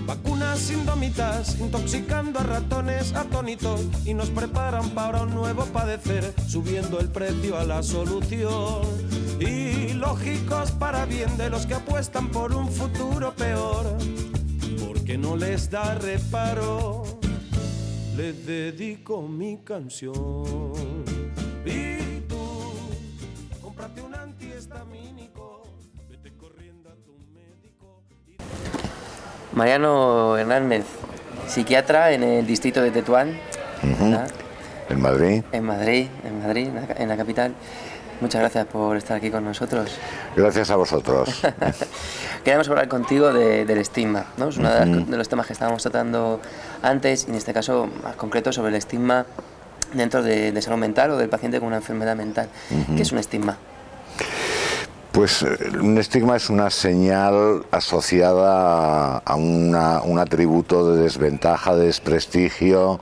Vacunas indómitas, intoxicando a ratones atónitos, y nos preparan para un nuevo padecer, subiendo el precio a la solución. Y lógicos para bien de los que apuestan por un futuro peor, porque no les da reparo. Les dedico mi canción. Y tú, cómprate un antihistamínico, vete corriendo a tu médico. Mariano Hernández, psiquiatra en el distrito de Tetuán, en Madrid. En Madrid, en la capital. Muchas gracias por estar aquí con nosotros. Gracias a vosotros. Queremos hablar contigo del estigma, ¿no? Es uno de los temas que estábamos tratando antes, y en este caso más concreto sobre el estigma dentro de salud mental o del paciente con una enfermedad mental. ¿Qué es un estigma? Pues un estigma es una señal asociada a un atributo de desventaja, de desprestigio,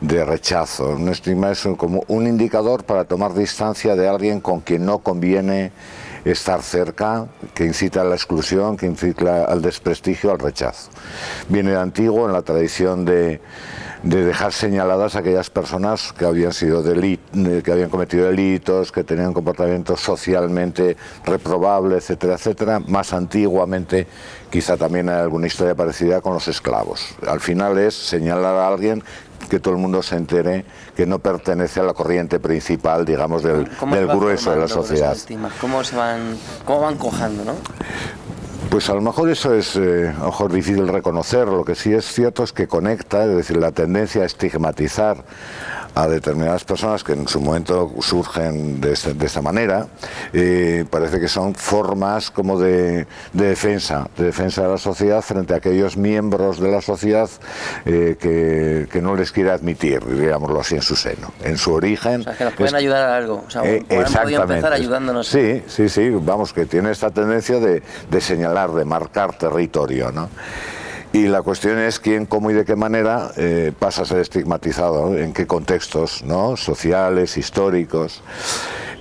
de rechazo. Un estigma es como un indicador para tomar distancia de alguien con quien no conviene estar cerca, que incita a la exclusión, que incita al desprestigio, al rechazo. Viene de antiguo en la tradición de dejar señaladas a aquellas personas que habían sido que habían cometido delitos, que tenían comportamientos socialmente reprobables, etcétera, etcétera. Más antiguamente, quizá también hay alguna historia parecida con los esclavos. Al final es señalar a alguien que todo el mundo se entere que no pertenece a la corriente principal, digamos, del grueso de la sociedad. ¿Cómo van cojando, no? Pues a lo mejor eso es difícil reconocer. Lo que sí es cierto es que conecta, es decir, la tendencia a estigmatizar a determinadas personas que en su momento surgen de esta manera, parece que son formas como de defensa de la sociedad frente a aquellos miembros de la sociedad que no les quiere admitir, digámoslo así, en su seno, en su origen. O sea, que nos pueden ayudar a algo, o sea, exactamente. Podido empezar ayudándonos. Sí, vamos, que tiene esta tendencia de señalar, de marcar territorio, ¿no? Y la cuestión es quién, cómo y de qué manera pasa a ser estigmatizado, ¿no? En qué contextos, ¿no? Sociales, históricos.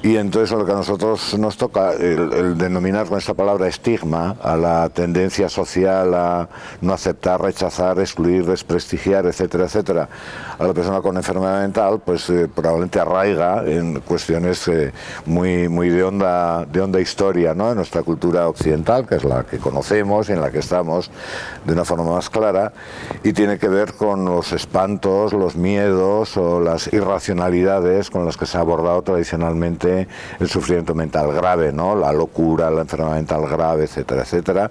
Y entonces lo que a nosotros nos toca, el denominar con esta palabra estigma a la tendencia social a no aceptar, rechazar, excluir, desprestigiar, etcétera, etcétera, a la persona con enfermedad mental, pues probablemente arraiga en cuestiones muy de honda historia, ¿no? En nuestra cultura occidental, que es la que conocemos y en la que estamos de una forma más clara, y tiene que ver con los espantos, los miedos o las irracionalidades con las que se ha abordado tradicionalmente el sufrimiento mental grave, ¿no? La locura, la enfermedad mental grave, etcétera, etcétera,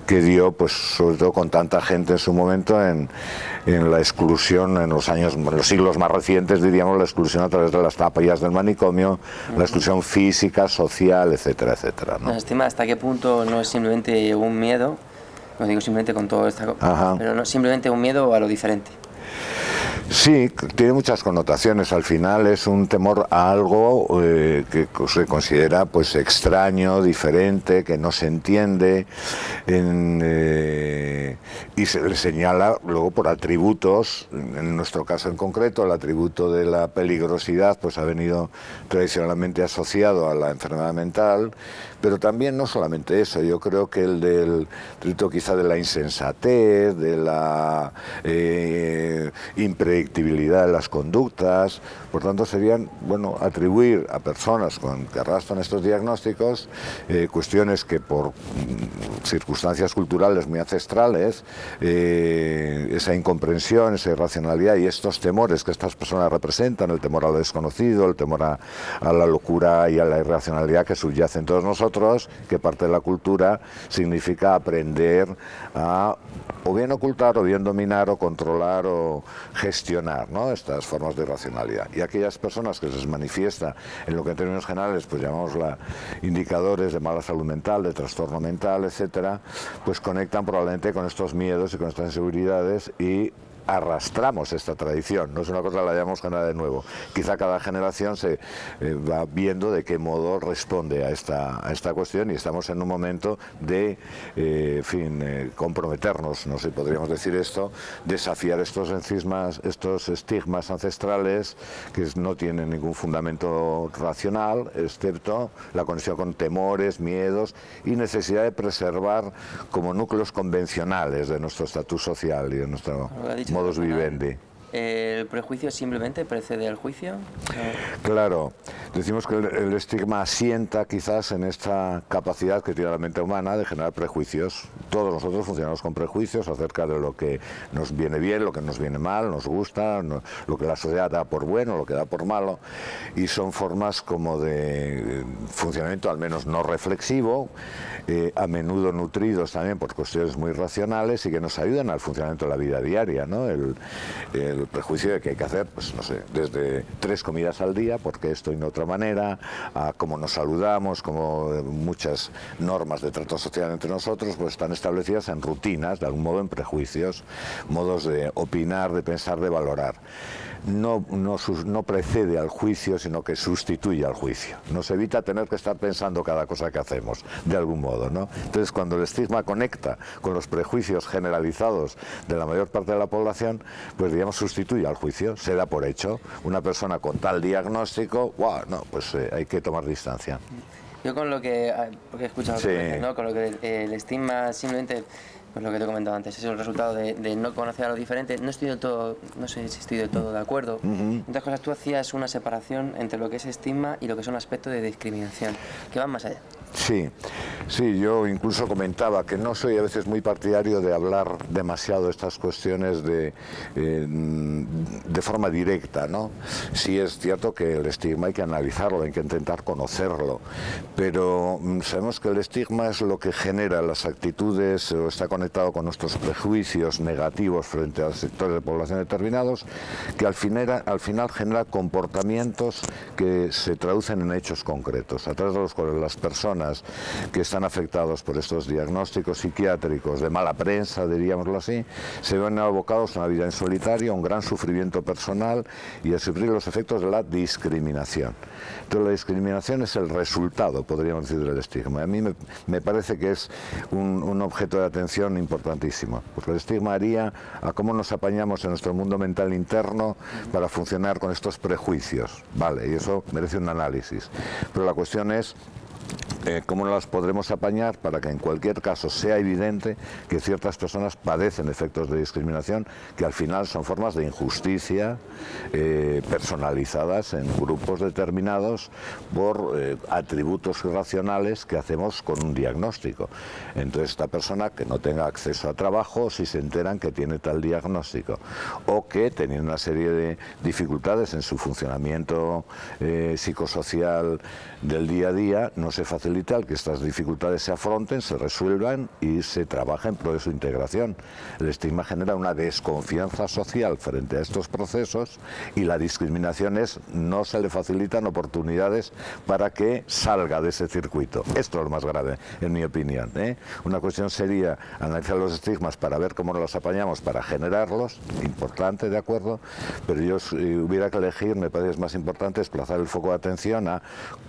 que dio, pues, sobre todo con tanta gente en su momento en la exclusión en los siglos más recientes, diríamos, la exclusión a través de las tapas del manicomio, la exclusión física, social, etcétera, etcétera, ¿no? Nos estima hasta qué punto no es simplemente un miedo, no digo simplemente con todo esto, pero no simplemente un miedo a lo diferente. Sí, tiene muchas connotaciones. Al final es un temor a algo que se considera, pues, extraño, diferente, que no se entiende, y se le señala luego por atributos. En nuestro caso en concreto, el atributo de la peligrosidad pues ha venido tradicionalmente asociado a la enfermedad mental, pero también no solamente eso. Yo creo que el del atributo quizá de la insensatez, de la impredictibilidad de las conductas. Por tanto, serían, atribuir a personas que arrastran estos diagnósticos cuestiones que por circunstancias culturales muy ancestrales, esa incomprensión, esa irracionalidad y estos temores que estas personas representan, el temor a lo desconocido, el temor a la locura y a la irracionalidad que subyace en todos nosotros, que parte de la cultura significa aprender a o bien ocultar, o bien dominar, o controlar, o gestionar, ¿no? Estas formas de irracionalidad. Y aquellas personas que se les manifiesta en lo que en términos generales pues llamamos indicadores de mala salud mental, de trastorno mental, etcétera, pues conectan probablemente con estos miedos y con estas inseguridades y arrastramos esta tradición, no es una cosa que la hayamos generado de nuevo. Quizá cada generación se va viendo de qué modo responde a esta cuestión, y estamos en un momento de comprometernos, no sé, podríamos decir esto, desafiar estos estigmas ancestrales que no tienen ningún fundamento racional, excepto la conexión con temores, miedos y necesidad de preservar como núcleos convencionales de nuestro estatus social y de nuestro modus vivendi. ¿El prejuicio simplemente precede al juicio? Claro, decimos que el estigma asienta quizás en esta capacidad que tiene la mente humana de generar prejuicios. Todos nosotros funcionamos con prejuicios acerca de lo que nos viene bien, lo que nos viene mal, nos gusta, lo que la sociedad da por bueno, lo que da por malo, y son formas como de funcionamiento al menos no reflexivo, a menudo nutridos también por cuestiones muy racionales y que nos ayudan al funcionamiento de la vida diaria, ¿no? El prejuicio de que hay que hacer, pues no sé, desde 3 comidas al día, porque esto y no otra manera, a cómo nos saludamos, como muchas normas de trato social entre nosotros, pues están establecidas en rutinas, de algún modo en prejuicios, modos de opinar, de pensar, de valorar. No precede al juicio, sino que sustituye al juicio. Nos evita tener que estar pensando cada cosa que hacemos, de algún modo, ¿no? Entonces, cuando el estigma conecta con los prejuicios generalizados de la mayor parte de la población, pues digamos sustituye al juicio, se da por hecho. Una persona con tal diagnóstico, ¡guau! No, pues hay que tomar distancia. Yo con lo que, porque he escuchado sí. Veces, ¿no? Con lo que el estigma simplemente, pues lo que te he comentado antes, es el resultado de no conocer a lo diferente. No sé si estoy del todo de acuerdo. Otras cosas, tú hacías una separación entre lo que es estigma y lo que son aspectos de discriminación, que van más allá. Sí, yo incluso comentaba que no soy a veces muy partidario de hablar demasiado de estas cuestiones de forma directa, ¿no? Sí es cierto que el estigma hay que analizarlo, hay que intentar conocerlo, pero sabemos que el estigma es lo que genera las actitudes, o está conectado con nuestros prejuicios negativos frente a sectores de población determinados, que al final genera comportamientos que se traducen en hechos concretos, a través de los cuales las personas que están afectados por estos diagnósticos psiquiátricos de mala prensa, diríamoslo así, se ven abocados a una vida en solitario, a un gran sufrimiento personal y a sufrir los efectos de la discriminación. Entonces la discriminación es el resultado, podríamos decir, del estigma. A mí me parece que es un objeto de atención importantísimo, porque el estigma haría a cómo nos apañamos en nuestro mundo mental interno para funcionar con estos prejuicios, vale, y eso merece un análisis. Pero la cuestión es cómo las podremos apañar para que en cualquier caso sea evidente que ciertas personas padecen efectos de discriminación que al final son formas de injusticia personalizadas en grupos determinados por atributos irracionales que hacemos con un diagnóstico. Entonces esta persona que no tenga acceso a trabajo si se enteran que tiene tal diagnóstico, o que teniendo una serie de dificultades en su funcionamiento psicosocial del día a día, no se facilita que estas dificultades se afronten, se resuelvan y se trabaje en pro de su integración. El estigma genera una desconfianza social frente a estos procesos, y la discriminación es no se le facilitan oportunidades para que salga de ese circuito. Esto es lo más grave, en mi opinión, ¿eh? Una cuestión sería analizar los estigmas para ver cómo los apañamos para generarlos, importante, de acuerdo, pero yo si hubiera que elegir, me parece más importante desplazar el foco de atención a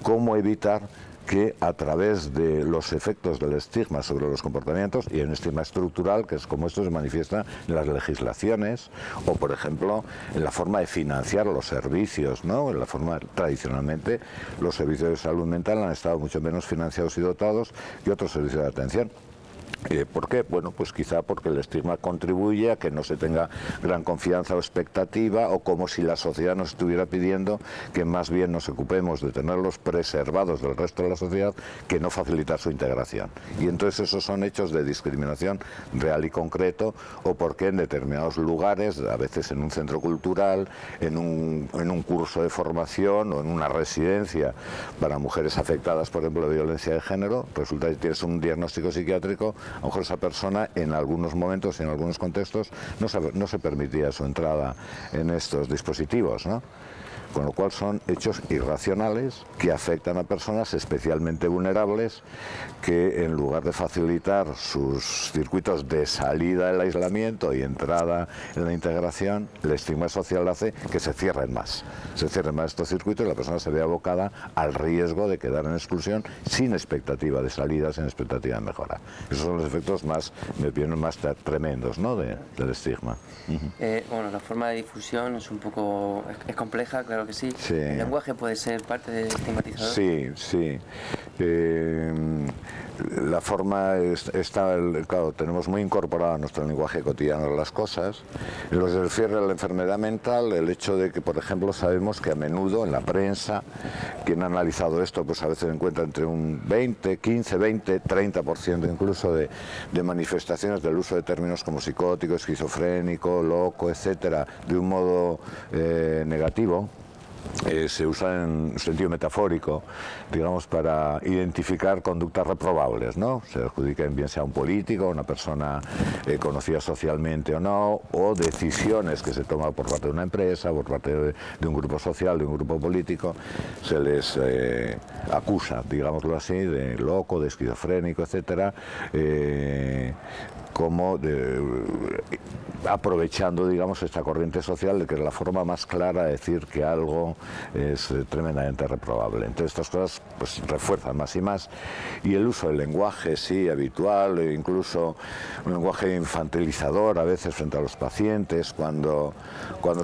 cómo evitar que a través de los efectos del estigma sobre los comportamientos, y un estigma estructural, que es como esto se manifiesta en las legislaciones, o por ejemplo en la forma de financiar los servicios, ¿no? En la forma, tradicionalmente, los servicios de salud mental han estado mucho menos financiados y dotados que otros servicios de atención. ¿Por qué? Bueno, pues quizá porque el estigma contribuye a que no se tenga gran confianza o expectativa, o como si la sociedad nos estuviera pidiendo que más bien nos ocupemos de tenerlos preservados del resto de la sociedad que no facilitar su integración. Y entonces esos son hechos de discriminación real y concreto, o porque en determinados lugares, a veces en un centro cultural, en un curso de formación o en una residencia para mujeres afectadas, por ejemplo, de violencia de género, resulta que tienes un diagnóstico psiquiátrico, a lo mejor esa persona en algunos momentos y en algunos contextos no se permitía su entrada en estos dispositivos, ¿no? con lo cual son hechos irracionales que afectan a personas especialmente vulnerables que, en lugar de facilitar sus circuitos de salida del aislamiento y entrada en la integración, el estigma social hace que se cierren más estos circuitos y la persona se ve abocada al riesgo de quedar en exclusión sin expectativa de salida, sin expectativa de mejora. Esos son los efectos más, me vienen más tremendos, ¿no?, del estigma. Bueno, la forma de difusión es un poco compleja, claro que sí. Sí. ¿El lenguaje puede ser parte del estigmatizador? Sí. La forma está, claro, tenemos muy incorporado a nuestro lenguaje cotidiano las cosas. En lo que se refiere a la enfermedad mental, el hecho de que, por ejemplo, sabemos que a menudo en la prensa, quien ha analizado esto, pues a veces encuentra entre un 15, 20, 30% incluso de manifestaciones del uso de términos como psicótico, esquizofrénico, loco, etcétera, de un modo negativo. Se usa en sentido metafórico, digamos, para identificar conductas reprobables, ¿no? Se adjudican bien sea a un político, a una persona conocida socialmente o no, o decisiones que se toman por parte de una empresa, por parte de un grupo social, de un grupo político, se les acusa, digámoslo así, de loco, de esquizofrénico, etcétera, como aprovechando, digamos, esta corriente social de que es la forma más clara de decir que algo es tremendamente reprobable. Entonces estas cosas pues refuerzan más y más, y el uso del lenguaje sí habitual, e incluso un lenguaje infantilizador a veces frente a los pacientes, cuando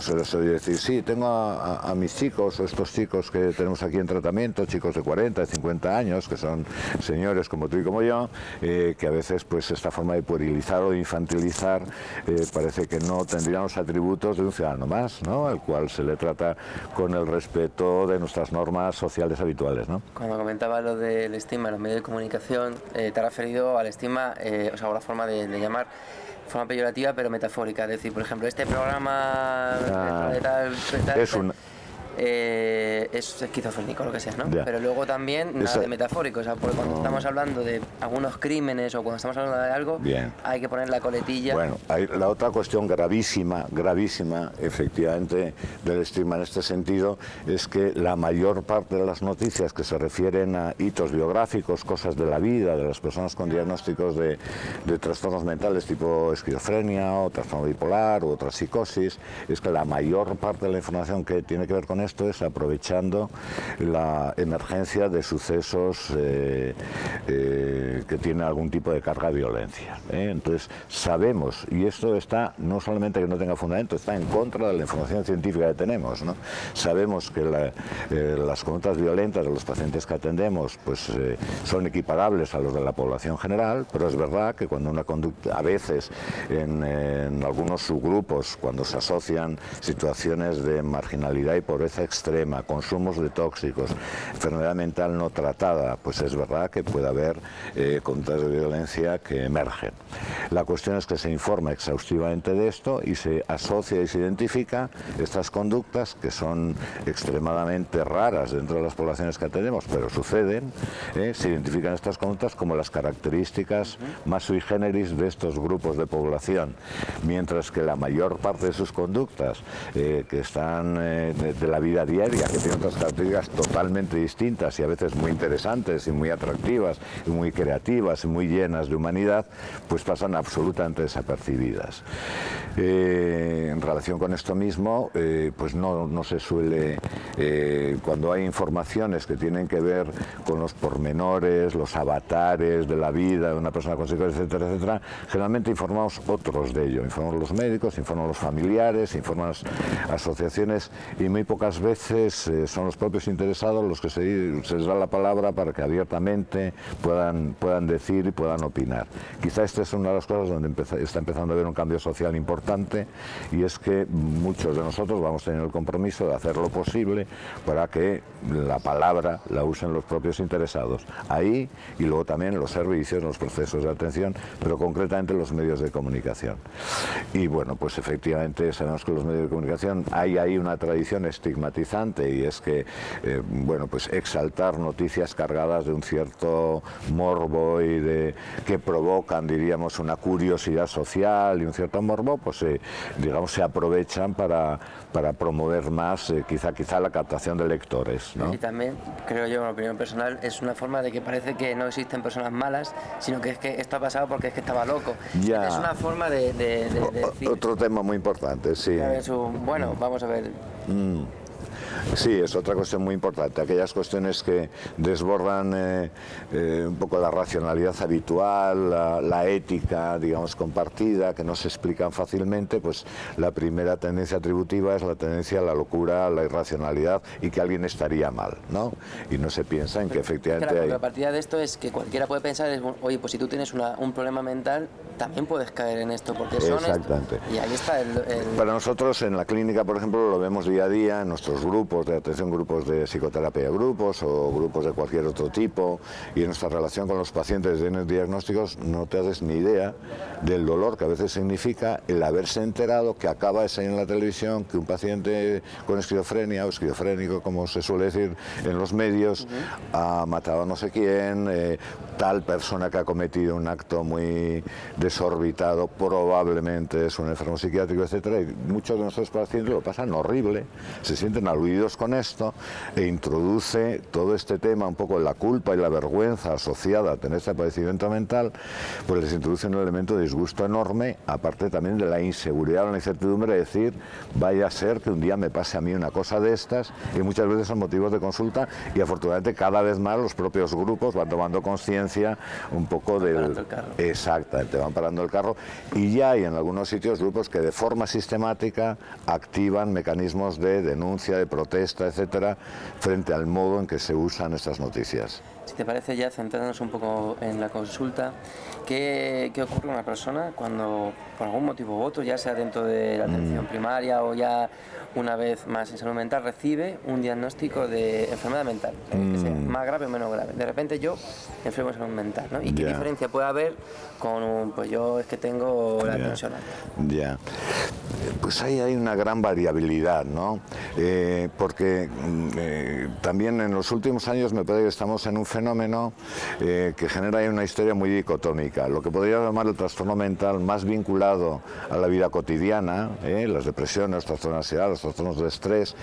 se les oye decir, sí, tengo a mis chicos, o estos chicos que tenemos aquí en tratamiento, chicos de 40, de 50 años, que son señores como tú y como yo, que a veces pues esta forma de puerilizar o de infantilizar parece que no tendrían los atributos de un ciudadano más, ¿no?, al cual se le trata con el respeto de nuestras normas sociales habituales, ¿no? Cuando comentaba lo del estigma en los medios de comunicación, te has referido al estigma, o sea, una forma de llamar, forma peyorativa pero metafórica, es decir, por ejemplo, este programa es esquizofrénico, lo que sea, ¿no? Ya. Pero luego también nada de metafórico, o sea, porque cuando estamos hablando de algunos crímenes o cuando estamos hablando de algo, bien, hay que poner la coletilla. Bueno, hay la otra cuestión gravísima, efectivamente, del estigma en este sentido, es que la mayor parte de las noticias que se refieren a hitos biográficos, cosas de la vida de las personas con diagnósticos de trastornos mentales tipo esquizofrenia o trastorno bipolar u otra psicosis, es que la mayor parte de la información que tiene que ver con esto es aprovechando la emergencia de sucesos que tienen algún tipo de carga de violencia. Entonces sabemos, y esto está no solamente que no tenga fundamento, está en contra de la información científica que tenemos, ¿no? Sabemos que las conductas violentas de los pacientes que atendemos pues son equiparables a los de la población general, pero es verdad que cuando una conducta, a veces en algunos subgrupos, cuando se asocian situaciones de marginalidad y pobreza extrema, consumos de tóxicos, enfermedad mental no tratada, pues es verdad que puede haber conductas de violencia que emergen. La cuestión es que se informa exhaustivamente de esto y se asocia y se identifica estas conductas que son extremadamente raras dentro de las poblaciones que atendemos, pero suceden, se identifican estas conductas como las características más sui generis de estos grupos de población, mientras que la mayor parte de sus conductas que están de la vida diaria, que tienen otras características totalmente distintas y a veces muy interesantes y muy atractivas y muy creativas y muy llenas de humanidad, pues pasan absolutamente desapercibidas. En relación con esto mismo, pues no se suele, cuando hay informaciones que tienen que ver con los pormenores, los avatares de la vida de una persona con psicosis, etcétera, etcétera, generalmente informamos otros de ello, informamos los médicos, informamos los familiares, informamos las asociaciones, y muy pocas veces son los propios interesados los que se les da la palabra para que abiertamente puedan decir y puedan opinar. Quizá esta es una de las cosas donde está empezando a haber un cambio social importante, y es que muchos de nosotros vamos a tener el compromiso de hacer lo posible para que la palabra la usen los propios interesados. Ahí, y luego también los servicios, los procesos de atención, pero concretamente los medios de comunicación. Y bueno, pues efectivamente sabemos que los medios de comunicación hay ahí una tradición estigmatizante estigmatizante, y es que, bueno, pues exaltar noticias cargadas de un cierto morbo y que provocan, diríamos, una curiosidad social y un cierto morbo, pues digamos, se aprovechan para promover más quizá la captación de lectores, ¿no? Y también, creo yo, en opinión personal, es una forma de que parece que no existen personas malas, sino que es que esto ha pasado porque es que estaba loco. Ya. Es una forma de decir... Otro tema muy importante, sí. Bueno, vamos a ver... Sí, es otra cuestión muy importante. Aquellas cuestiones que desbordan un poco la racionalidad habitual, la ética, digamos, compartida, que no se explican fácilmente, pues la primera tendencia atributiva es la tendencia a la locura, a la irracionalidad y que alguien estaría mal, ¿no? Y no se piensa en que efectivamente la contrapartida de esto es que cualquiera puede pensar, oye, pues si tú tienes un problema mental, también puedes caer en esto, porque son exactamente. Y ahí está Para nosotros en la clínica, por ejemplo, lo vemos día a día en nuestros grupos de atención, grupos de psicoterapia, grupos o grupos de cualquier otro tipo, y en nuestra relación con los pacientes de diagnósticos no te haces ni idea del dolor que a veces significa el haberse enterado que acaba de salir en la televisión que un paciente con esquizofrenia o esquizofrénico, como se suele decir en los medios, ha matado a no sé quién, tal persona que ha cometido un acto muy desorbitado, probablemente es un enfermo psiquiátrico, etcétera, y muchos de nuestros pacientes lo pasan horrible, se sienten aludidos con esto, e introduce todo este tema, un poco la culpa y la vergüenza asociada a tener este padecimiento mental, pues les introduce un elemento de disgusto enorme, aparte también de la inseguridad o la incertidumbre de decir, vaya a ser que un día me pase a mí una cosa de estas, y muchas veces son motivos de consulta, y afortunadamente cada vez más los propios grupos van tomando conciencia un poco del... Exactamente, van parando el carro, y ya hay en algunos sitios grupos que de forma sistemática activan mecanismos de denuncia, de protesta, etcétera, frente al modo en que se usan estas noticias. Si te parece, ya centrándonos un poco en la consulta, ¿qué ocurre a una persona cuando por algún motivo u otro, ya sea dentro de la atención primaria o ya una vez más en salud mental, recibe un diagnóstico de enfermedad mental, que sea más grave o menos grave? De repente yo enfermo de salud mental, ¿no? ¿Y qué diferencia puede haber con pues yo es que tengo la tensión alta? Ya. Pues ahí hay una gran variabilidad, ¿no? Porque también en los últimos años me parece que estamos en un fenómeno que genera ahí una historia muy dicotómica. Lo que podría llamar el trastorno mental más vinculado a la vida cotidiana, las depresiones, los trastornos de ansiedad, los trastornos de estrés,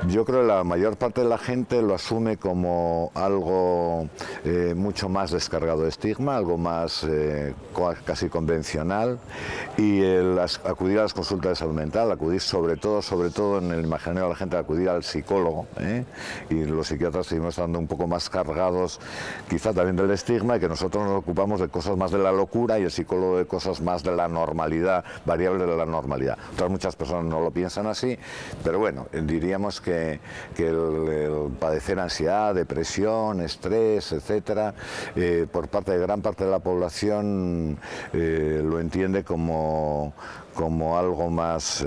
yo creo que la mayor parte de la gente lo asume como algo mucho más descargado de estigma, algo más casi convencional, y acudir a las consultas de salud mental, acudir sobre todo en el imaginario de la gente, acudir al psicólogo, y los psiquiatras seguimos estando un poco más cargados quizá también del estigma, y que nosotros nos ocupamos de cosas más de la locura y el psicólogo de cosas más de la normalidad, variables de la normalidad. Otras muchas personas no lo piensan así, pero bueno, diríamos que el padecer ansiedad, depresión, estrés, etcétera, por parte de gran parte de la población lo entiende como algo más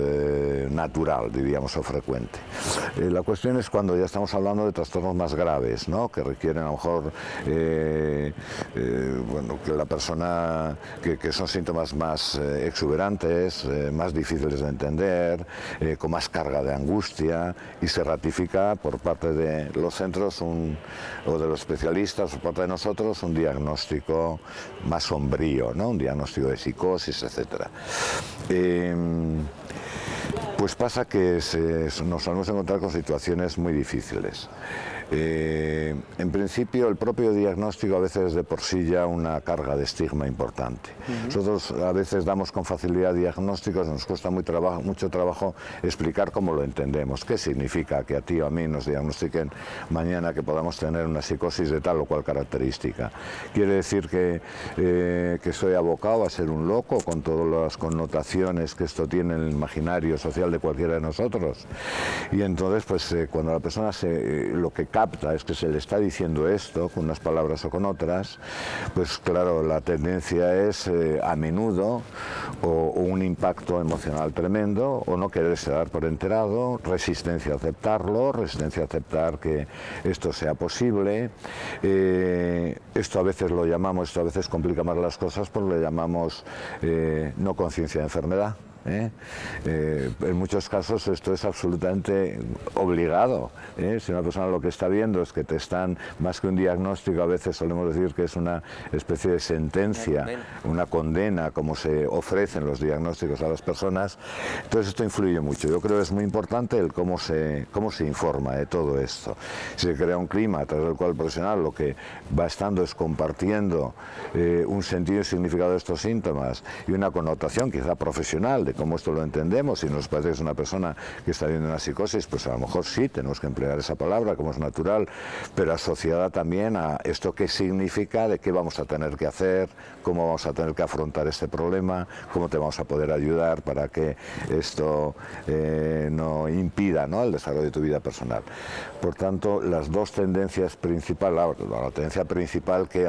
natural, diríamos, o frecuente. La cuestión es cuando ya estamos hablando de trastornos más graves, ¿no? Que requieren a lo mejor bueno, que la persona, que son síntomas más exuberantes, más difíciles de entender, con más carga de angustia, y se ratifica por parte de los centros o de los especialistas, por parte de nosotros, un diagnóstico más sombrío, ¿no? Un diagnóstico de psicosis, etcétera. Pues pasa que nos solemos encontrar con situaciones muy difíciles. En principio, el propio diagnóstico a veces de por sí ya una carga de estigma importante. Nosotros a veces damos con facilidad diagnósticos, nos cuesta mucho trabajo explicar cómo lo entendemos. ¿Qué significa que a ti o a mí nos diagnostiquen mañana que podamos tener una psicosis de tal o cual característica? ¿Quiere decir que soy abocado a ser un loco con todas las connotaciones que esto tiene en el imaginario social de cualquiera de nosotros? Y entonces, pues cuando la persona lo que capta es que se le está diciendo esto con unas palabras o con otras, pues claro, la tendencia es a menudo o un impacto emocional tremendo, o no quererse dar por enterado, resistencia a aceptarlo, resistencia a aceptar que esto sea posible. Esto a veces complica más las cosas, pues lo llamamos no conciencia de enfermedad. En muchos casos esto es absolutamente obligado. Si una persona lo que está viendo es que te están, más que un diagnóstico, a veces solemos decir que es una especie de sentencia, una condena, como se ofrecen los diagnósticos a las personas, entonces esto influye mucho. Yo creo que es muy importante el cómo se informa de todo esto. Se crea un clima a través del cual el profesional lo que va estando es compartiendo un sentido y significado de estos síntomas y una connotación quizá profesional de cómo esto lo entendemos. Si nos parece que es una persona que está viendo una psicosis, pues a lo mejor sí tenemos que emplear esa palabra como es natural, pero asociada también a esto que significa, de qué vamos a tener que hacer, cómo vamos a tener que afrontar este problema, cómo te vamos a poder ayudar para que esto no impida, ¿no?, el desarrollo de tu vida personal. Por tanto, las dos tendencias principales, la tendencia principal que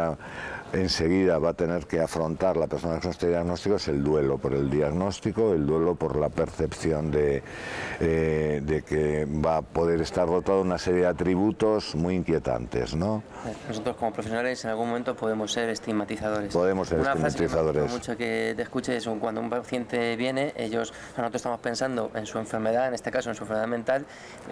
enseguida va a tener que afrontar la persona con este diagnóstico es el duelo por el diagnóstico, el duelo por la percepción de que va a poder estar dotado de una serie de atributos muy inquietantes, ¿no? Nosotros como profesionales en algún momento podemos ser estigmatizadores. Podemos ser estigmatizadores. Frase que me mucho que te escuche es cuando un paciente viene, nosotros estamos pensando en su enfermedad, en este caso en su enfermedad mental,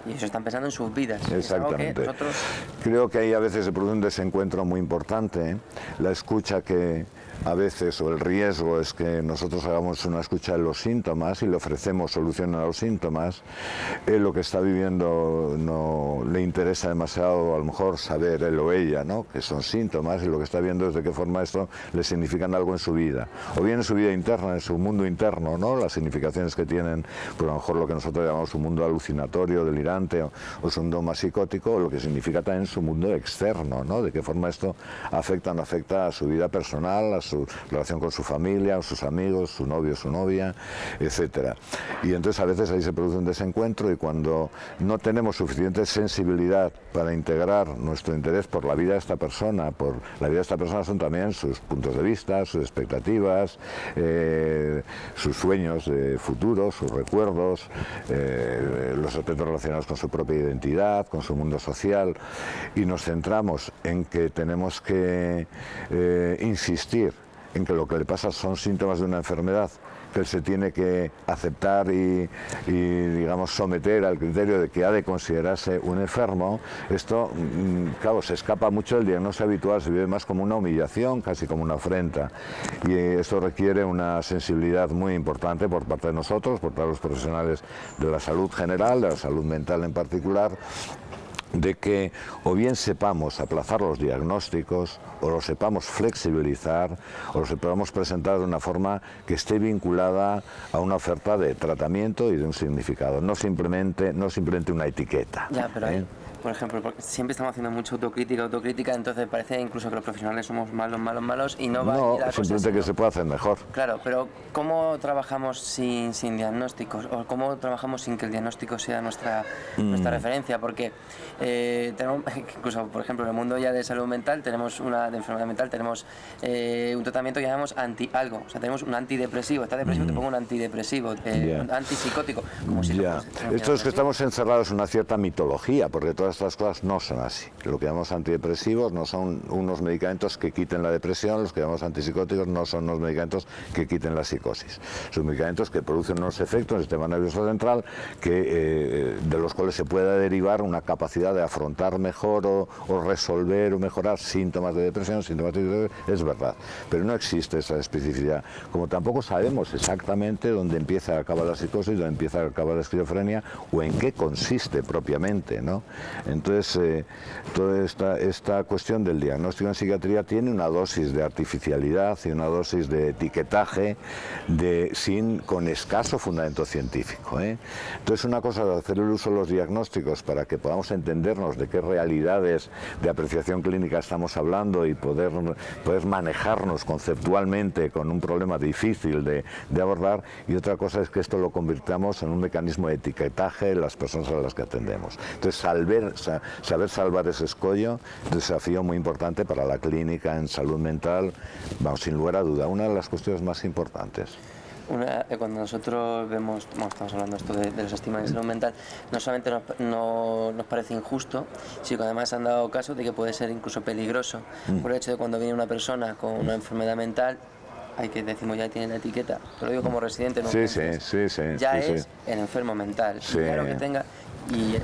y ellos están pensando en sus vidas. Exactamente. Que nosotros... Creo que ahí a veces se produce un desencuentro muy importante, la escucha que a veces, o el riesgo es que nosotros hagamos una escucha de los síntomas y le ofrecemos soluciones a los síntomas. Lo que está viviendo no le interesa demasiado, a lo mejor, saber él o ella, ¿no?, que son síntomas, y lo que está viendo es de qué forma esto le significan algo en su vida, o bien en su vida interna, en su mundo interno, ¿no?, las significaciones que tienen, pues a lo mejor lo que nosotros llamamos su mundo alucinatorio, delirante, o su mundo más psicótico, o lo que significa también su mundo externo, ¿no?, de qué forma esto afecta o no afecta a su vida personal, a su relación con su familia, sus amigos, su novio, su novia, etcétera. Y entonces a veces ahí se produce un desencuentro, y cuando no tenemos suficiente sensibilidad para integrar nuestro interés por la vida de esta persona, por la vida de esta persona son también sus puntos de vista, sus expectativas, sus sueños de futuro, sus recuerdos, los aspectos relacionados con su propia identidad, con su mundo social, y nos centramos en que tenemos que insistir en que lo que le pasa son síntomas de una enfermedad que él se tiene que aceptar y digamos someter al criterio de que ha de considerarse un enfermo. Esto, claro, se escapa mucho del diagnóstico habitual, se vive más como una humillación, casi como una afrenta, y esto requiere una sensibilidad muy importante por parte de nosotros, por parte de los profesionales de la salud general, de la salud mental en particular, de que o bien sepamos aplazar los diagnósticos, o los sepamos flexibilizar, o los sepamos presentar de una forma que esté vinculada a una oferta de tratamiento y de un significado, no simplemente una etiqueta. Ya, pero por ejemplo, porque siempre estamos haciendo mucha autocrítica, entonces parece incluso que los profesionales somos malos y no va a ir a simplemente que se puede hacer mejor. Claro, pero ¿cómo trabajamos sin diagnósticos? ¿O cómo trabajamos sin que el diagnóstico sea nuestra referencia? Porque tenemos, incluso, por ejemplo, en el mundo ya de salud mental, de enfermedad mental, tenemos un tratamiento que llamamos anti-algo. O sea, tenemos un antidepresivo. Está depresivo, te pongo un antidepresivo, un antipsicótico. Como si Esto es que estamos encerrados en una cierta mitología, porque todas estas cosas no son así. Lo que llamamos antidepresivos no son unos medicamentos que quiten la depresión, los que llamamos antipsicóticos no son unos medicamentos que quiten la psicosis. Son medicamentos que producen unos efectos en el sistema nervioso central de los cuales se puede derivar una capacidad de afrontar mejor o resolver o mejorar síntomas de depresión, síntomas de depresión, es verdad. Pero no existe esa especificidad. Como tampoco sabemos exactamente dónde empieza y acaba la psicosis, dónde empieza y acaba la esquizofrenia, o en qué consiste propiamente, ¿no? Entonces, toda esta cuestión del diagnóstico en psiquiatría tiene una dosis de artificialidad y una dosis de etiquetaje con escaso fundamento científico, Entonces, una cosa es hacer el uso de los diagnósticos para que podamos entendernos de qué realidades de apreciación clínica estamos hablando y poder manejarnos conceptualmente con un problema difícil de abordar, y otra cosa es que esto lo convirtamos en un mecanismo de etiquetaje en las personas a las que atendemos. Entonces, saber salvar ese escollo es un desafío muy importante para la clínica en salud mental, vamos, sin lugar a duda, una de las cuestiones más importantes. Cuando nosotros vemos, estamos hablando esto de los estigmas de salud mental, no solamente nos parece injusto, sino que además han dado caso de que puede ser incluso peligroso, por el hecho de cuando viene una persona con una enfermedad mental, hay que decimos ya tiene la etiqueta, pero digo como residente en urgencias, ya es el enfermo mental. Sí. Claro que tenga,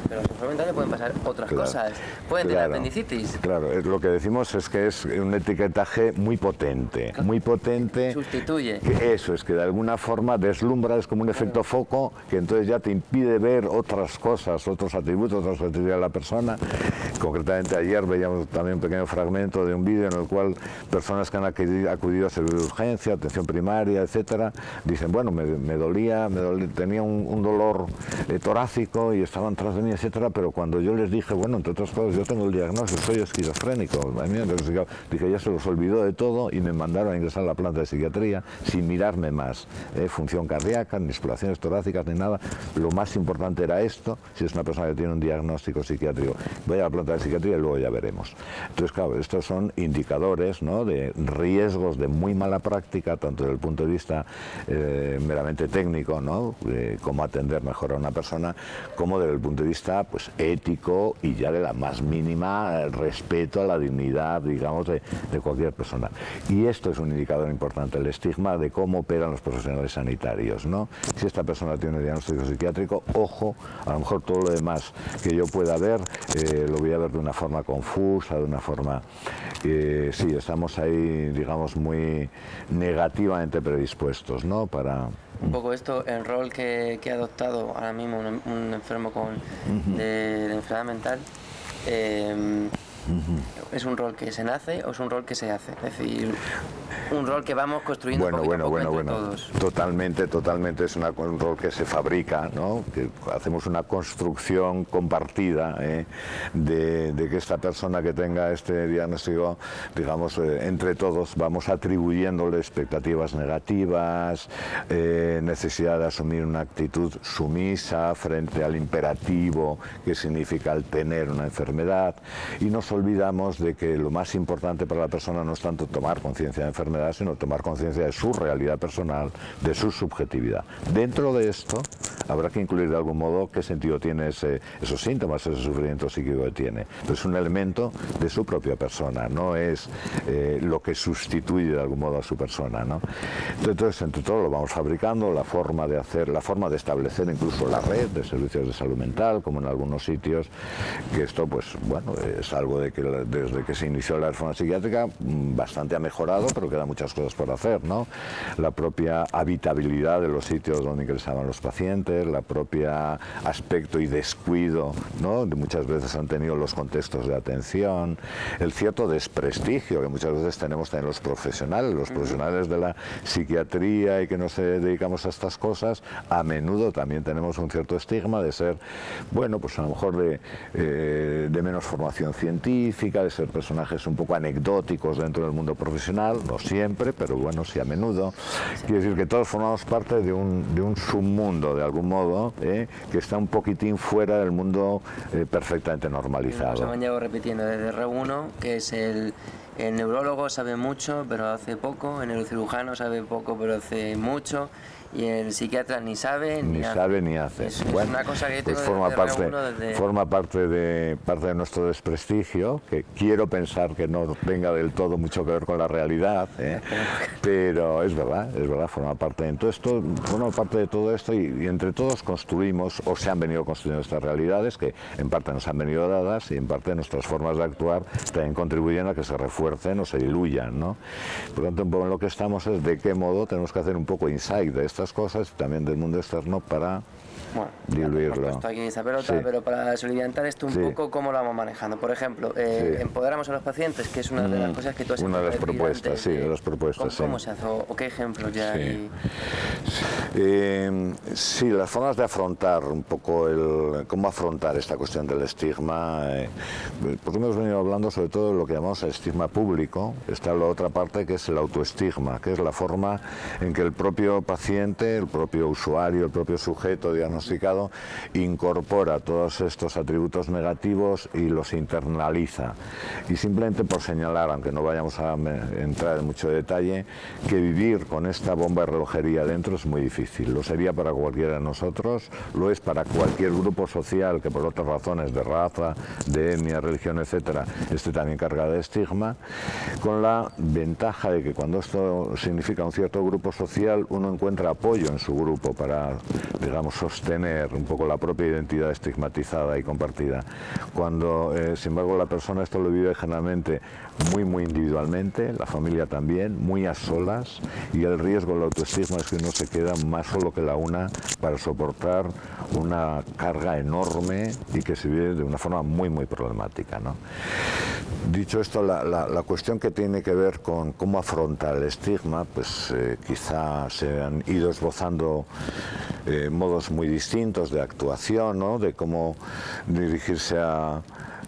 pero a los enfermos mentales pueden pasar otras cosas, pueden tener apendicitis. Claro, lo que decimos es que es un etiquetaje muy potente, muy potente. Sustituye. Que eso es que de alguna forma deslumbra, es como un efecto foco que entonces ya te impide ver otras cosas, otros atributos, otras características de la persona. Concretamente ayer veíamos también un pequeño fragmento de un vídeo en el cual personas que han acudido a servicio de urgencia, atención primaria, etcétera, dicen, bueno, me dolía, tenía un dolor torácico y estaban tras de mí, etcétera, pero cuando yo les dije, bueno, entre otras cosas, yo tengo el diagnóstico, soy esquizofrénico, a mí dije, ya se los olvidó de todo y me mandaron a ingresar a la planta de psiquiatría sin mirarme más, función cardíaca, ni exploraciones torácicas, ni nada. Lo más importante era esto, si es una persona que tiene un diagnóstico psiquiátrico, vaya a la planta de psiquiatría y luego ya veremos. Entonces, claro, estos son indicadores, ¿no?, de riesgos de muy mala práctica, tanto desde el punto de vista meramente técnico, ¿no?, de cómo atender mejor a una persona, como desde el punto de vista pues ético y ya de la más mínima respeto a la dignidad, digamos, de cualquier persona. Y esto es un indicador importante, el estigma de cómo operan los profesionales sanitarios, ¿no? Si esta persona tiene un diagnóstico psiquiátrico, ojo, a lo mejor todo lo demás que yo pueda ver, lo voy a ver de una forma confusa, de una forma... sí, estamos ahí, digamos, muy negativamente predispuestos, ¿no?, para... Un poco esto, el rol que ha adoptado ahora mismo un enfermo de enfermedad mental, ¿es un rol que se nace o es un rol que se hace? Es decir, un rol que vamos construyendo poco a poco entre todos. Totalmente es un rol que se fabrica, ¿no?, que hacemos una construcción compartida de que esta persona que tenga este diagnóstico, digamos, entre todos vamos atribuyéndole expectativas negativas, necesidad de asumir una actitud sumisa frente al imperativo que significa el tener una enfermedad, y nos olvidamos de que lo más importante para la persona no es tanto tomar conciencia de enfermedad, sino tomar conciencia de su realidad personal, de su subjetividad. Dentro de esto habrá que incluir de algún modo qué sentido tiene esos síntomas, ese sufrimiento psíquico que tiene. Pero es un elemento de su propia persona, no es lo que sustituye de algún modo a su persona, ¿no? Entonces, entre todo lo vamos fabricando, la forma de establecer incluso la red de servicios de salud mental, como en algunos sitios, que esto, pues, bueno, es algo de que desde que se inició la reforma psiquiátrica bastante ha mejorado, pero quedan muchas cosas por hacer, ¿no? La propia habitabilidad de los sitios donde ingresaban los pacientes, la propia aspecto y descuido, ¿no?, de muchas veces han tenido los contextos de atención, el cierto desprestigio que muchas veces tenemos también los profesionales de la psiquiatría y que nos dedicamos a estas cosas, a menudo también tenemos un cierto estigma de ser, bueno, pues a lo mejor de menos formación científica, de ser personajes un poco anecdóticos dentro del mundo profesional, no siempre, pero bueno, sí a menudo. Quiere decir que todos formamos parte de un submundo, de algún modo, que está un poquitín fuera del mundo perfectamente normalizado. Se me han llevado repitiendo desde R1, que es el neurólogo sabe mucho, pero hace poco, el neurocirujano sabe poco, pero hace mucho, y el psiquiatra ni sabe ni hace. Es una cosa que pues forma parte de nuestro desprestigio, que quiero pensar que no tenga del todo mucho que ver con la realidad, pero es verdad, forma parte de todo esto y entre todos construimos, o se han venido construyendo estas realidades que en parte nos han venido dadas y en parte nuestras formas de actuar también contribuyen a que se refuercen o se diluyan, ¿no? Por lo tanto, un poco en lo que estamos es de qué modo tenemos que hacer un poco insight de estas cosas y también del mundo externo para diluirlo. Esto aquí esa pelota, pero para soliviantar esto un poco, ¿cómo lo vamos manejando? Por ejemplo, empoderamos a los pacientes, que es una de las cosas que tú has una de las propuestas, de las propuestas. ¿Cómo se hace o qué ejemplos ya hay? Sí, las formas de afrontar un poco cómo afrontar esta cuestión del estigma, porque hemos venido hablando sobre todo de lo que llamamos el estigma público. Está la otra parte que es el autoestigma, que es la forma en que el propio paciente, el propio usuario, el propio sujeto diagnosticado diagnosticado, incorpora todos estos atributos negativos y los internaliza. Y simplemente por señalar, aunque no vayamos a entrar en mucho detalle, que vivir con esta bomba de relojería dentro es muy difícil. Lo sería para cualquiera de nosotros, lo es para cualquier grupo social que por otras razones de raza, de etnia, religión, etcétera, esté también cargada de estigma, con la ventaja de que cuando esto significa un cierto grupo social, uno encuentra apoyo en su grupo para, digamos, sostener un poco la propia identidad estigmatizada y compartida. Cuando, sin embargo, la persona esto lo vive generalmente muy individualmente, la familia también, muy a solas, y el riesgo del autoestigma es que uno se queda más solo que la una para soportar una carga enorme y que se vive de una forma muy problemática, ¿no? Dicho esto, la cuestión que tiene que ver con cómo afrontar el estigma, pues quizá se han ido esbozando modos muy distintos de actuación, ¿no? De cómo dirigirse a,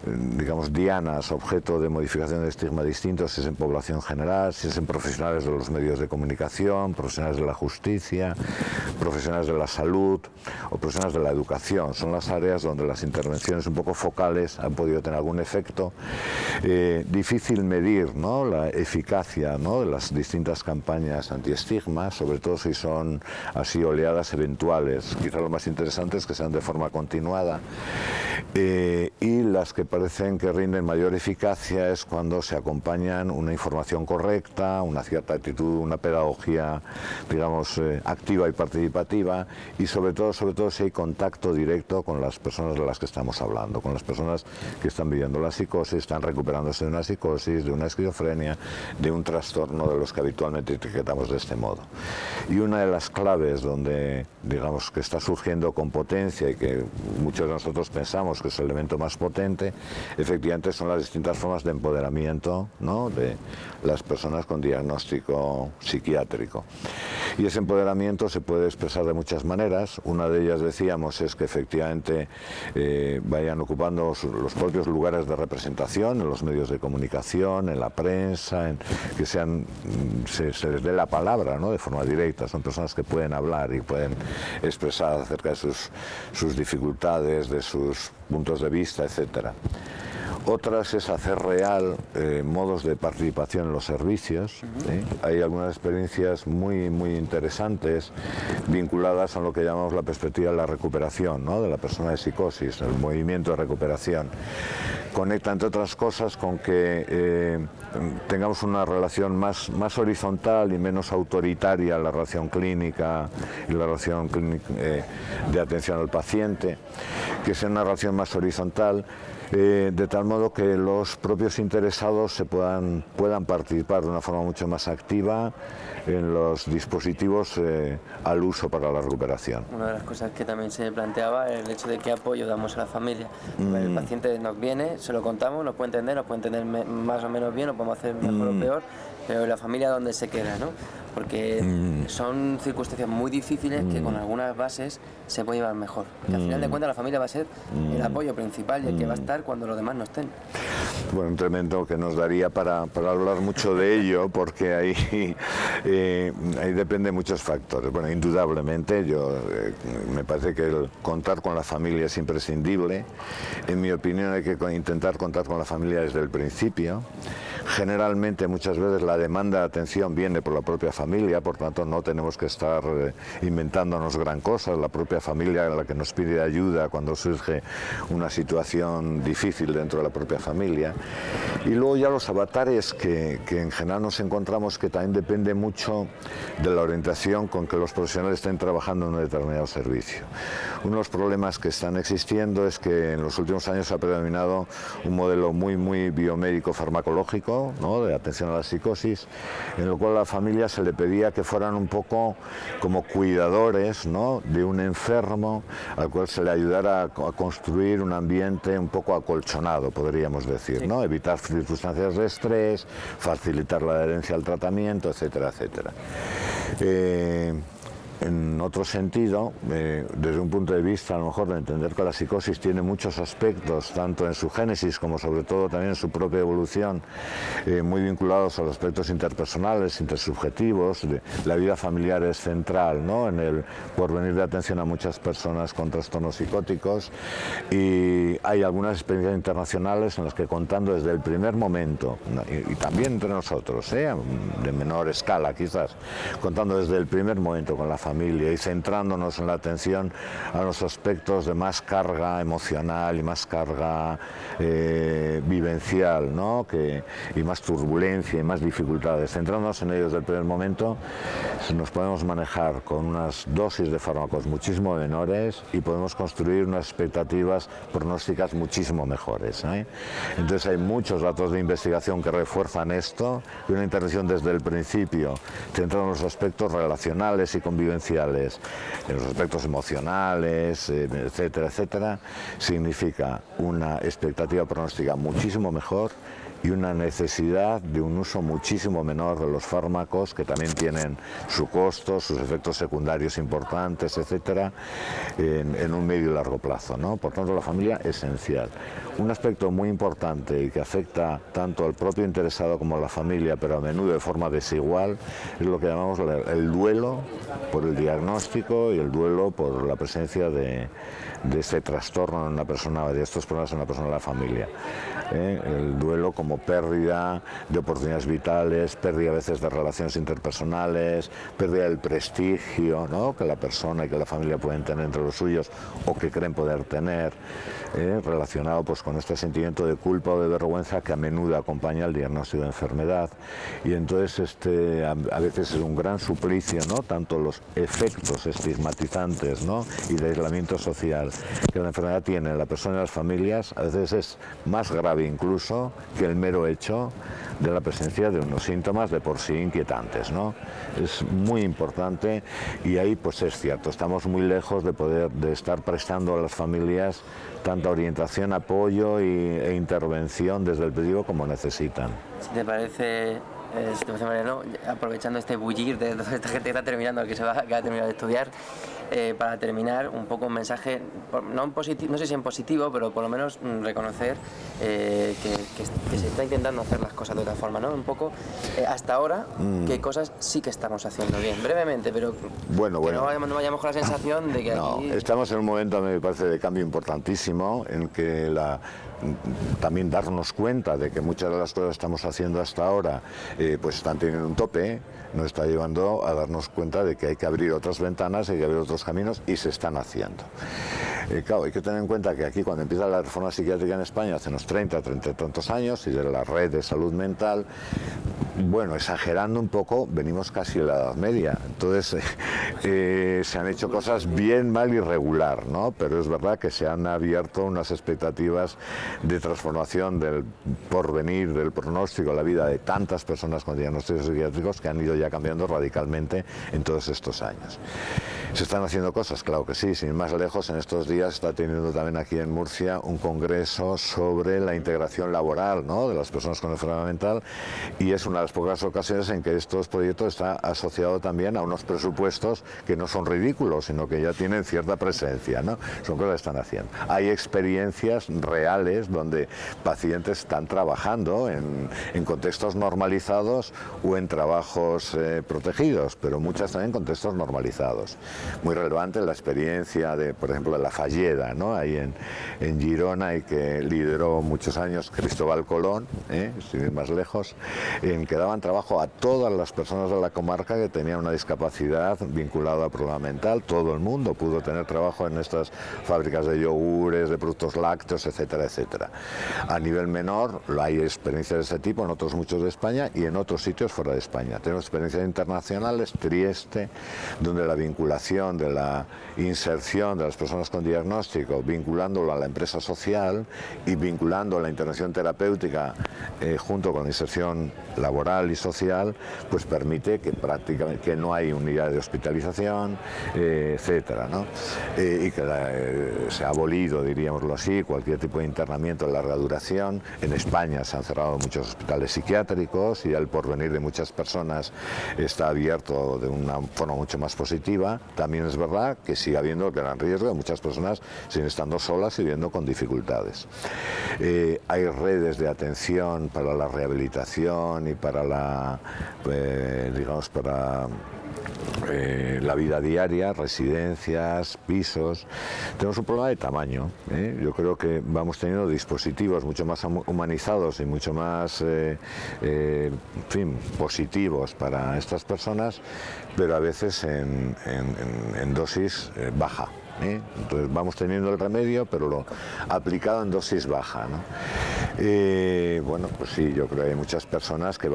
digamos, dianas, objeto de modificación de estigma distintos, si es en población general, si es en profesionales de los medios de comunicación, profesionales de la justicia, profesionales de la salud o profesionales de la educación. Son las áreas donde las intervenciones un poco focales han podido tener algún efecto. Difícil medir, ¿no?, la eficacia, ¿no?, de las distintas campañas antiestigma, sobre todo si son así oleadas eventuales. Quizá lo más interesante es que sean de forma continuada, y las que parecen que rinden mayor eficacia es cuando se acompañan una información correcta, una cierta actitud, una pedagogía, digamos, activa y participativa, y sobre todo si hay contacto directo con las personas de las que estamos hablando, con las personas que están viviendo la psicosis, están recuperándose de una psicosis, de una esquizofrenia, de un trastorno de los que habitualmente etiquetamos de este modo. Y una de las claves donde, digamos, que está surgiendo con potencia y que muchos de nosotros pensamos que es el elemento más potente, efectivamente son las distintas formas de empoderamiento, ¿no?, de las personas con diagnóstico psiquiátrico. Y ese empoderamiento se puede expresar de muchas maneras. Una de ellas, decíamos, es que efectivamente vayan ocupando los propios lugares de representación en los medios de comunicación, en la prensa, que se les dé la palabra, ¿no?, de forma directa. Son personas que pueden hablar y pueden expresar acerca de sus dificultades, de sus puntos de vista, etcétera. Otras es hacer real modos de participación en los servicios. Hay algunas experiencias muy interesantes vinculadas a lo que llamamos la perspectiva de la recuperación, ¿no?, de la persona de psicosis, el movimiento de recuperación. Conecta, entre otras cosas, con que tengamos una relación más horizontal y menos autoritaria, la relación clínica y la relación de atención al paciente, que sea una relación más horizontal, de tal modo que los propios interesados puedan participar de una forma mucho más activa en los dispositivos al uso para la recuperación. Una de las cosas que también se planteaba es el hecho de qué apoyo damos a la familia. El paciente nos viene, se lo contamos, nos puede entender más o menos bien, lo podemos hacer mejor o peor, pero la familia ¿dónde se queda, no? Porque son circunstancias muy difíciles que con algunas bases se puede llevar mejor. Porque al final de cuentas la familia va a ser el apoyo principal y el que va a estar cuando los demás no estén. Bueno, un tremendo que nos daría para hablar mucho de ello, porque ahí depende de muchos factores. Bueno, indudablemente me parece que el contar con la familia es imprescindible. En mi opinión hay que intentar contar con la familia desde el principio. Generalmente, muchas veces la demanda de atención viene por la propia familia, por tanto no tenemos que estar inventándonos gran cosa. La propia familia es la que nos pide ayuda cuando surge una situación difícil dentro de la propia familia. Y luego ya los avatares que en general nos encontramos, que también depende mucho de la orientación con que los profesionales estén trabajando en un determinado servicio. Uno de los problemas que están existiendo es que en los últimos años ha predominado un modelo muy biomédico farmacológico, ¿no?, de atención a la psicosis, en lo cual a la familia se le pedía que fueran un poco como cuidadores, ¿no?, de un enfermo al cual se le ayudara a construir un ambiente un poco acolchonado, podríamos decir, ¿no?, evitar circunstancias de estrés, facilitar la adherencia al tratamiento, etcétera. en otro sentido, desde un punto de vista a lo mejor de entender que la psicosis tiene muchos aspectos, tanto en su génesis como sobre todo también en su propia evolución, muy vinculados a los aspectos interpersonales, intersubjetivos. La vida familiar es central, ¿no?, en el porvenir de atención a muchas personas con trastornos psicóticos, y hay algunas experiencias internacionales en las que, contando desde el primer momento, y también entre nosotros, de menor escala quizás, contando desde el primer momento con la familia y centrándonos en la atención a los aspectos de más carga emocional y más carga vivencial, ¿no?, y más turbulencia y más dificultades, centrándonos en ellos desde el primer momento, nos podemos manejar con unas dosis de fármacos muchísimo menores y podemos construir unas expectativas pronósticas muchísimo mejores, Entonces hay muchos datos de investigación que refuerzan esto, y una intervención desde el principio, centrada en los aspectos relacionales y convivenciales, en los aspectos emocionales, etcétera, etcétera, significa una expectativa pronóstica muchísimo mejor y una necesidad de un uso muchísimo menor de los fármacos, que también tienen su costo, sus efectos secundarios importantes, etcétera, en un medio y largo plazo, ¿no? Por tanto, la familia es esencial. Un aspecto muy importante y que afecta tanto al propio interesado como a la familia, pero a menudo de forma desigual, es lo que llamamos el duelo por el diagnóstico y el duelo por la presencia de este trastorno en una persona, de estos problemas en una persona de la familia. El duelo como pérdida de oportunidades vitales, pérdida a veces de relaciones interpersonales, pérdida del prestigio, ¿no?, que la persona y que la familia pueden tener entre los suyos o que creen poder tener, relacionado pues con este sentimiento de culpa o de vergüenza que a menudo acompaña el diagnóstico de enfermedad. Y entonces a veces es un gran suplicio, ¿no?, tanto los efectos estigmatizantes, ¿no?, y de aislamiento social que la enfermedad tiene en la persona y las familias, a veces es más grave incluso que el mero hecho de la presencia de unos síntomas de por sí inquietantes, ¿no? Es muy importante, y ahí pues es cierto, estamos muy lejos de estar prestando a las familias tanta orientación, apoyo e intervención desde el principio como necesitan. Si te parece, Mariano, aprovechando este bullir de toda esta gente que está terminando, que ha terminado de estudiar, para terminar, un poco un mensaje, no sé si en positivo, pero por lo menos reconocer que se está intentando hacer las cosas de otra forma, ¿no? Un poco, hasta ahora, qué cosas sí que estamos haciendo bien, brevemente, pero bueno. No vayamos con la sensación de que aquí... Estamos en un momento, a mí me parece, de cambio importantísimo, en que también darnos cuenta de que muchas de las cosas que estamos haciendo hasta ahora pues están teniendo un tope, nos está llevando a darnos cuenta de que hay que abrir otras ventanas, hay que abrir otros caminos, y se están haciendo. Claro, hay que tener en cuenta que aquí, cuando empieza la reforma psiquiátrica en España, hace unos 30 y tantos años, y de la red de salud mental, bueno, exagerando un poco, venimos casi a la Edad Media. Entonces se han hecho cosas bien, mal y regular, ¿no? Pero es verdad que se han abierto unas expectativas de transformación del porvenir, del pronóstico, la vida de tantas personas con diagnósticos psiquiátricos, que han ido ya cambiando radicalmente en todos estos años. ¿Se están haciendo cosas? Claro que sí. Sin más lejos, en estos días está teniendo también aquí en Murcia un congreso sobre la integración laboral, ¿no?, de las personas con enfermedad mental, y es una de las pocas ocasiones en que estos proyectos está asociado también a unos presupuestos que no son ridículos, sino que ya tienen cierta presencia, ¿no? Son cosas que están haciendo. Hay experiencias reales donde pacientes están trabajando en contextos normalizados o en trabajos protegidos, pero muchas también en contextos normalizados. Muy relevante la experiencia de, por ejemplo, de la Falleda, ¿no?, ahí en Girona, y que lideró muchos años Cristóbal Colón, sin ir más lejos, en que daban trabajo a todas las personas de la comarca que tenían una discapacidad vinculada al problema mental. Todo el mundo pudo tener trabajo en estas fábricas de yogures, de productos lácteos, etcétera, etcétera. A nivel menor, hay experiencias de ese tipo en otros muchos de España y en otros sitios fuera de España. Tenemos experiencias internacionales, Trieste, donde la vinculación de la inserción de las personas con diagnóstico, vinculándolo a la empresa social y vinculando la intervención terapéutica junto con la inserción laboral, laboral y social, pues permite que prácticamente que no hay unidad de hospitalización, etcétera, ¿no? Y que se ha abolido, diríamoslo así, cualquier tipo de internamiento de larga duración. En España se han cerrado muchos hospitales psiquiátricos y el porvenir de muchas personas está abierto de una forma mucho más positiva. También es verdad que sigue habiendo el gran riesgo de muchas personas siguen estando solas y viviendo con dificultades. Hay redes de atención para la rehabilitación y para la, digamos, para la vida diaria, residencias, pisos. Tenemos un problema de tamaño. Yo creo que vamos teniendo dispositivos mucho más humanizados y mucho más en fin, positivos para estas personas, pero a veces en dosis baja. Entonces vamos teniendo el remedio, pero lo aplicado en dosis baja, ¿no? Bueno, pues sí, yo creo que hay muchas personas que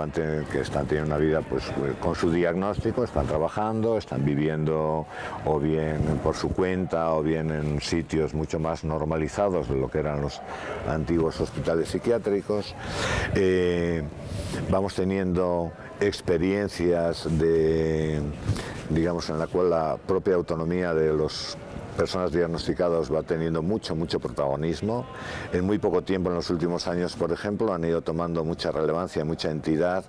están teniendo una vida pues con su diagnóstico, están trabajando, están viviendo o bien por su cuenta o bien en sitios mucho más normalizados de lo que eran los antiguos hospitales psiquiátricos. Vamos teniendo experiencias digamos, en la cual la propia autonomía de los personas diagnosticadas va teniendo mucho protagonismo. En muy poco tiempo, en los últimos años, por ejemplo, han ido tomando mucha relevancia, mucha entidad,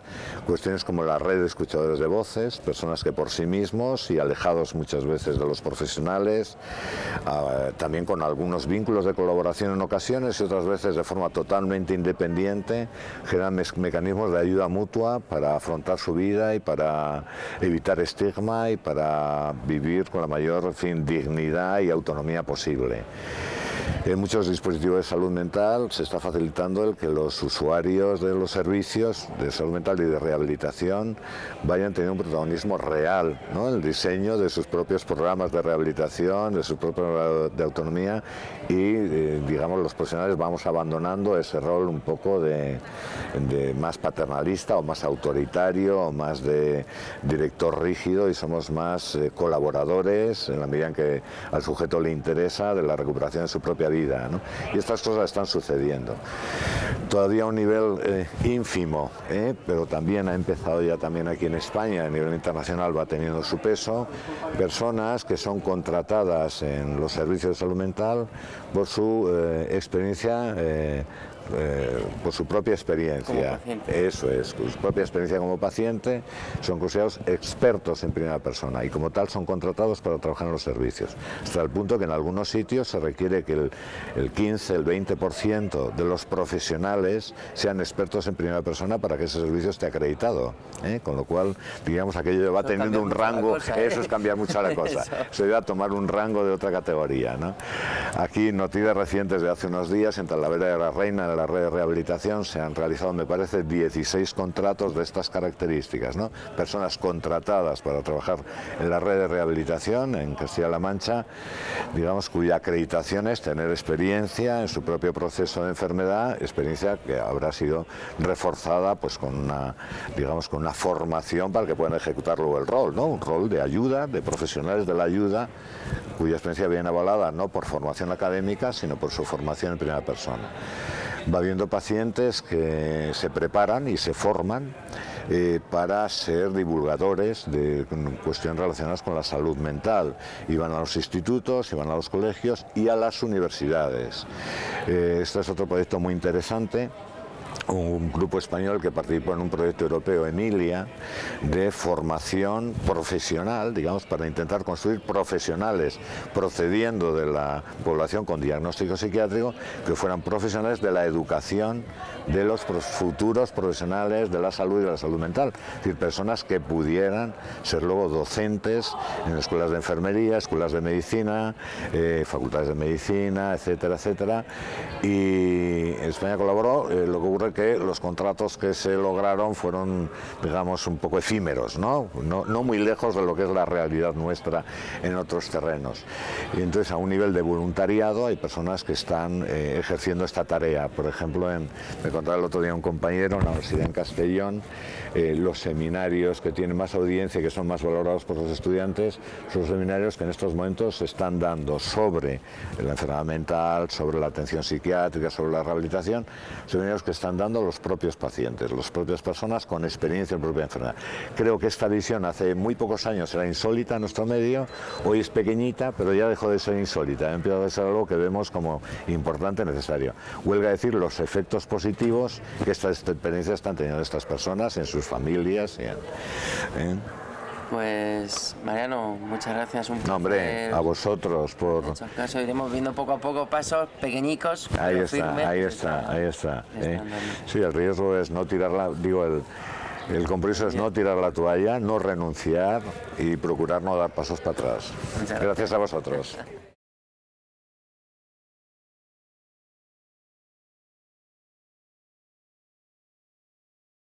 cuestiones como la red de escuchadores de voces, personas que por sí mismos y alejados muchas veces de los profesionales, también con algunos vínculos de colaboración en ocasiones y otras veces de forma totalmente independiente, generan mecanismos de ayuda mutua para afrontar su vida y para evitar estigma y para vivir con la mayor dignidad y autonomía posible. En muchos dispositivos de salud mental se está facilitando el que los usuarios de los servicios de salud mental y de rehabilitación vayan teniendo un protagonismo real, ¿no? El diseño de sus propios programas de rehabilitación, de su propia de autonomía y, digamos, los profesionales vamos abandonando ese rol un poco de más paternalista o más autoritario o más de director rígido y somos más colaboradores en la medida en que al sujeto le interesa de la recuperación de su propia vida, ¿no? Y estas cosas están sucediendo. Todavía a un nivel ínfimo, pero también ha empezado ya también aquí en España, a nivel internacional va teniendo su peso, personas que son contratadas en los servicios de salud mental por su experiencia, por su propia experiencia. Eso es, por su propia experiencia como paciente, son considerados expertos en primera persona y como tal son contratados para trabajar en los servicios. Hasta el punto que en algunos sitios se requiere que el 15, el 20% de los profesionales sean expertos en primera persona para que ese servicio esté acreditado. Con lo cual, digamos, aquello va teniendo un rango, eso es cambiar mucho la cosa. Se va a tomar un rango de otra categoría, ¿no? Aquí, noticias recientes de hace unos días, en Talavera de la Reina, de la red de rehabilitación, se han realizado, me parece, 16 contratos de estas características, ¿no? Personas contratadas para trabajar en la red de rehabilitación en Castilla-La Mancha, digamos, cuya acreditación es tener experiencia en su propio proceso de enfermedad, experiencia que habrá sido reforzada pues con una, digamos, con una formación para que puedan ejecutar luego el rol, ¿no? Un rol de ayuda, de profesionales de la ayuda, cuya experiencia viene avalada no por formación académica, sino por su formación en primera persona. Va habiendo pacientes que se preparan y se forman para ser divulgadores de cuestiones relacionadas con la salud mental. Y van a los institutos, y van a los colegios y a las universidades. Este es otro proyecto muy interesante. Un grupo español que participó en un proyecto europeo, Emilia, de formación profesional, digamos, para intentar construir profesionales procediendo de la población con diagnóstico psiquiátrico, que fueran profesionales de la educación de los futuros profesionales de la salud y de la salud mental, es decir, personas que pudieran ser luego docentes en escuelas de enfermería, escuelas de medicina, facultades de medicina, etcétera, etcétera. Y España colaboró, lo que ocurre que los contratos que se lograron fueron, digamos, un poco efímeros, ¿no? No muy lejos de lo que es la realidad nuestra en otros terrenos. Y entonces, a un nivel de voluntariado, hay personas que están ejerciendo esta tarea. Por ejemplo, me contaba el otro día un compañero en la Universidad en Castellón, los seminarios que tienen más audiencia y que son más valorados por los estudiantes, son los seminarios que en estos momentos se están dando sobre la enfermedad mental, sobre la atención psiquiátrica, sobre la rehabilitación, seminarios que están dando los propios pacientes, las propias personas con experiencia en propia enfermedad. Creo que esta visión hace muy pocos años era insólita en nuestro medio, hoy es pequeñita, pero ya dejó de ser insólita, ha empezado a ser algo que vemos como importante, necesario. Huelga decir los efectos positivos que estas experiencias están teniendo estas personas en sus familias. Pues Mariano, muchas gracias. No, hombre, a vosotros por... En caso iremos viendo poco a poco pasos pequeñicos. Ahí pero está, firmes, ahí está, ahí está. están dando. Sí, el riesgo es no tirarla, digo, el compromiso es no tirar la toalla, no renunciar y procurar no dar pasos para atrás. Muchas Gracias a vosotros.